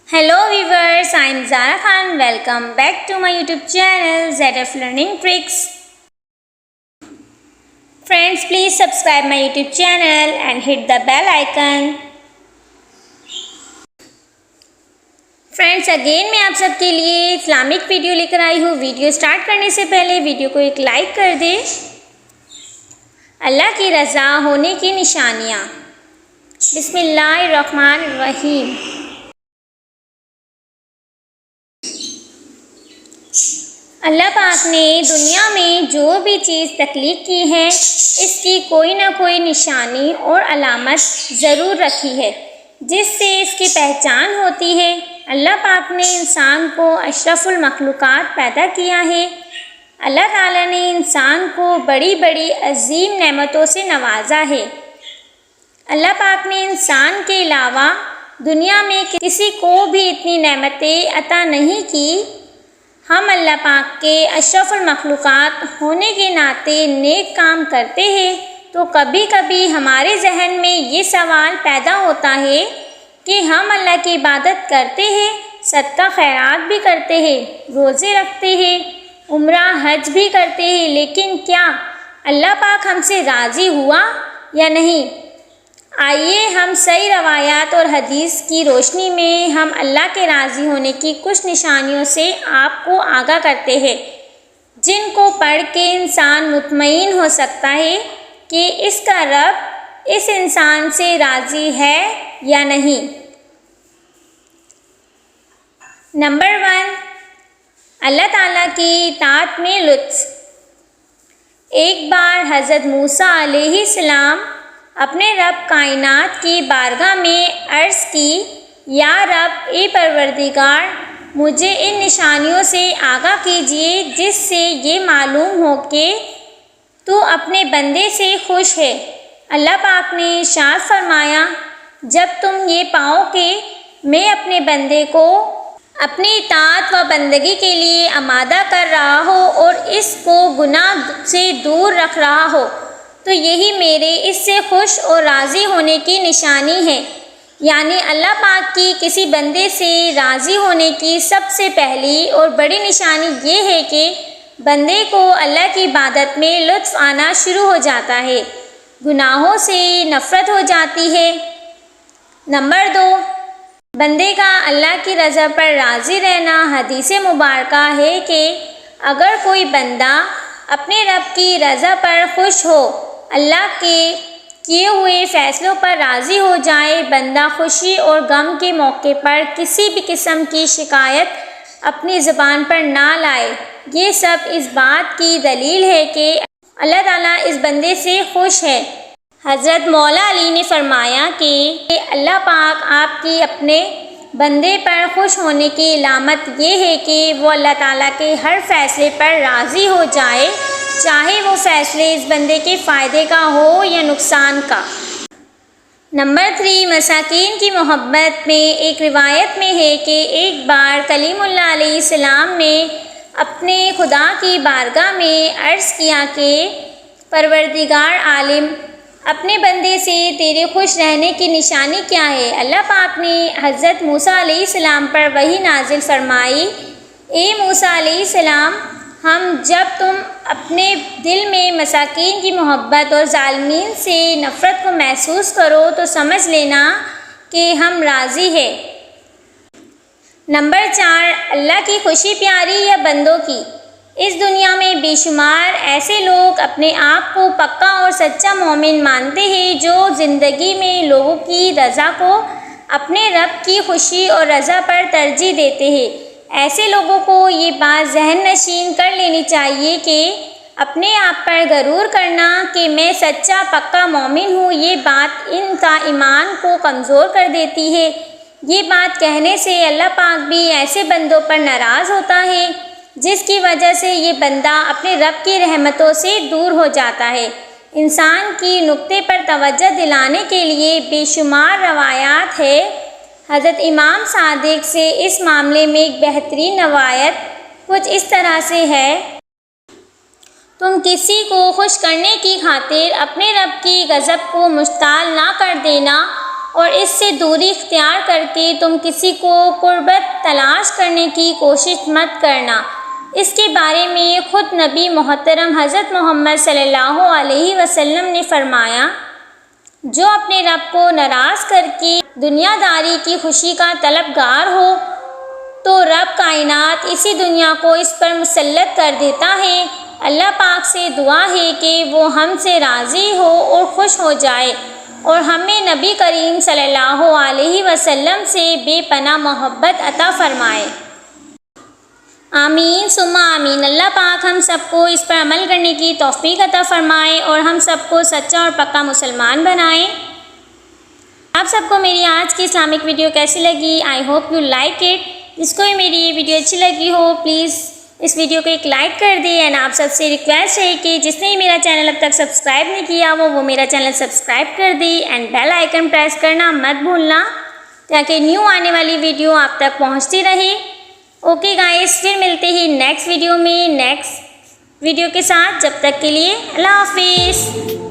Hello viewers, I am Zara Khan. Welcome back to my YouTube channel ZF Learning Tricks. Friends, please subscribe my YouTube channel and hit the bell icon. Friends again मैं आप सबके लिए Islamic video लेकर आई हूँ। Video start करने से पहले video को एक लाइक कर दें। अल्लाह की रज़ा होने की निशानियाँ। बिस्मिल्लाहिर्रहमानिर्रहीम। अल्लाह पाक ने दुनिया में जो भी चीज़ तख्लीक की है इसकी कोई ना कोई निशानी और अलामत ज़रूर रखी है जिससे इसकी पहचान होती है। अल्लाह पाक ने इंसान को अशरफुल मखलूक़ात पैदा किया है। अल्लाह ताला ने इंसान को बड़ी बड़ी अजीम नेमतों से नवाजा है। अल्लाह पाक ने इंसान के अलावा दुनिया में किसी को भी इतनी नेमतें अता नहीं की। हम अल्लाह पाक के अशरफुल मखलूक़ात होने के नाते नेक काम करते हैं तो कभी कभी हमारे जहन में ये सवाल पैदा होता है कि हम अल्लाह की इबादत करते हैं, सदका खैरात भी करते हैं, रोज़े रखते हैं, उम्रा हज भी करते हैं, लेकिन क्या अल्लाह पाक हमसे राज़ी हुआ या नहीं? आइए हम सही रवायात और हदीस की रोशनी में हम अल्लाह के राज़ी होने की कुछ निशानियों से आपको आगाह करते हैं जिनको पढ़ के इंसान मुतमईन हो सकता है कि इसका रब इस इंसान से राज़ी है या नहीं। नंबर 1, अल्लाह ताला की इताअत में लुत्फ़। एक बार हज़रत मूसा अलैहिस्सलाम अपने रब कायनात की बारगाह में अर्ज़ की, या रब ए परवरदिगार, मुझे इन निशानियों से आगाह कीजिए जिससे ये मालूम हो कि तू अपने बंदे से खुश है। अल्लाह पाक ने इरशाद फरमाया, जब तुम ये पाओ कि मैं अपने बंदे को अपनी इताअत व बंदगी के लिए आमादा कर रहा हो और इसको गुनाह से दूर रख रहा हो तो यही मेरे इससे खुश और राज़ी होने की निशानी है। यानी अल्लाह पाक की किसी बंदे से राज़ी होने की सबसे पहली और बड़ी निशानी ये है कि बंदे को अल्लाह की इबादत में लुत्फ़ आना शुरू हो जाता है, गुनाहों से नफ़रत हो जाती है। नंबर 2, बंदे का अल्लाह की रज़ा पर राज़ी रहना। हदीस मुबारका है कि अगर कोई बंदा अपने रब की रज़ा पर खुश हो, अल्लाह के किए हुए फ़ैसलों पर राज़ी हो जाए, बंदा खुशी और गम के मौके पर किसी भी किस्म की शिकायत अपनी ज़ुबान पर ना लाए, ये सब इस बात की दलील है कि अल्लाह ताला इस बंदे से खुश है। हज़रत मौला अली ने फरमाया कि अल्लाह पाक आपकी अपने बंदे पर खुश होने की अलामत ये है कि वो अल्लाह ताला के हर फ़ैसले पर राज़ी हो जाए, चाहे वो फ़ैसले इस बंदे के फ़ायदे का हो या नुकसान का। नंबर 3, मसाकीन की मोहब्बत में एक रिवायत में है कि एक बार कलीमुल्लाह अलैहिस्सलाम ने अपने खुदा की बारगाह में अर्ज़ किया कि परवरदिगार आलिम, अपने बंदे से तेरे खुश रहने की निशानी क्या है? अल्लाह पाक ने हज़रत मूसा अलैहिस्सलाम पर वही नाजिल फरमाई, ए मूसा अलैहिस्सलाम, जब तुम अपने दिल में मसाकीन की मोहब्बत और ज़ालिमीन से नफ़रत को महसूस करो तो समझ लेना कि हम राज़ी हैं। नंबर 4, अल्लाह की खुशी प्यारी या बंदों की। इस दुनिया में बेशुमार ऐसे लोग अपने आप को पक्का और सच्चा मोमिन मानते हैं जो ज़िंदगी में लोगों की रज़ा को अपने रब की खुशी और रज़ा पर तरजीह देते हैं। ऐसे लोगों को ये बात जहन नशीन कर लेनी चाहिए कि अपने आप पर गरूर करना कि मैं सच्चा पक्का मोमिन हूँ, ये बात इनका ईमान को कमज़ोर कर देती है। ये बात कहने से अल्लाह पाक भी ऐसे बंदों पर नाराज़ होता है जिसकी वजह से ये बंदा अपने रब की रहमतों से दूर हो जाता है। इंसान की नुक्ते पर तवज्जो दिलाने के लिए बेशुमार रवायात है। हज़रत इमाम सादिक से इस मामले में एक बेहतरीन रवायत कुछ इस तरह से है, तुम किसी को खुश करने की खातिर अपने रब की गज़ब को मुश्ताल ना कर देना اور اس سے دوری اختیار کر کے تم کسی کو قربت تلاش کرنے کی کوشش مت کرنا۔ اس کے بارے میں خود نبی محترم حضرت محمد صلی اللہ علیہ وسلم نے فرمایا، جو اپنے رب کو ناراض کر کے دنیا داری کی خوشی کا طلبگار ہو تو رب کائنات اسی دنیا کو اس پر مسلط کر دیتا ہے۔ اللہ پاک سے دعا ہے کہ وہ ہم سے راضی ہو اور خوش ہو جائے اور ہمیں نبی کریم صلی اللہ علیہ وسلم سے بے پناہ محبت عطا فرمائے۔ آمین ثم آمین۔ اللہ پاک ہم سب کو اس پر عمل کرنے کی توفیق عطا فرمائے اور ہم سب کو سچا اور پکا مسلمان بنائے۔ آپ سب کو میری آج کی اسلامک ویڈیو کیسی لگی؟ I hope you like it. جس کو میری یہ ویڈیو اچھی لگی ہو پلیز اس ویڈیو کو ایک لائک کر دیں، اینڈ آپ سب سے ریکویسٹ ہے کہ جس نے میرا چینل اب تک سبسکرائب نہیں کیا وہ میرا چینل سبسکرائب کر دے اینڈ بیل آئیکن پریس کرنا مت بھولنا تاکہ نیو آنے والی ویڈیو آپ تک پہنچتی رہے۔ اوکے گائز، پھر ملتے ہی نیکسٹ ویڈیو میں نیکسٹ ویڈیو کے ساتھ۔ جب تک کے لیے اللہ حافظ۔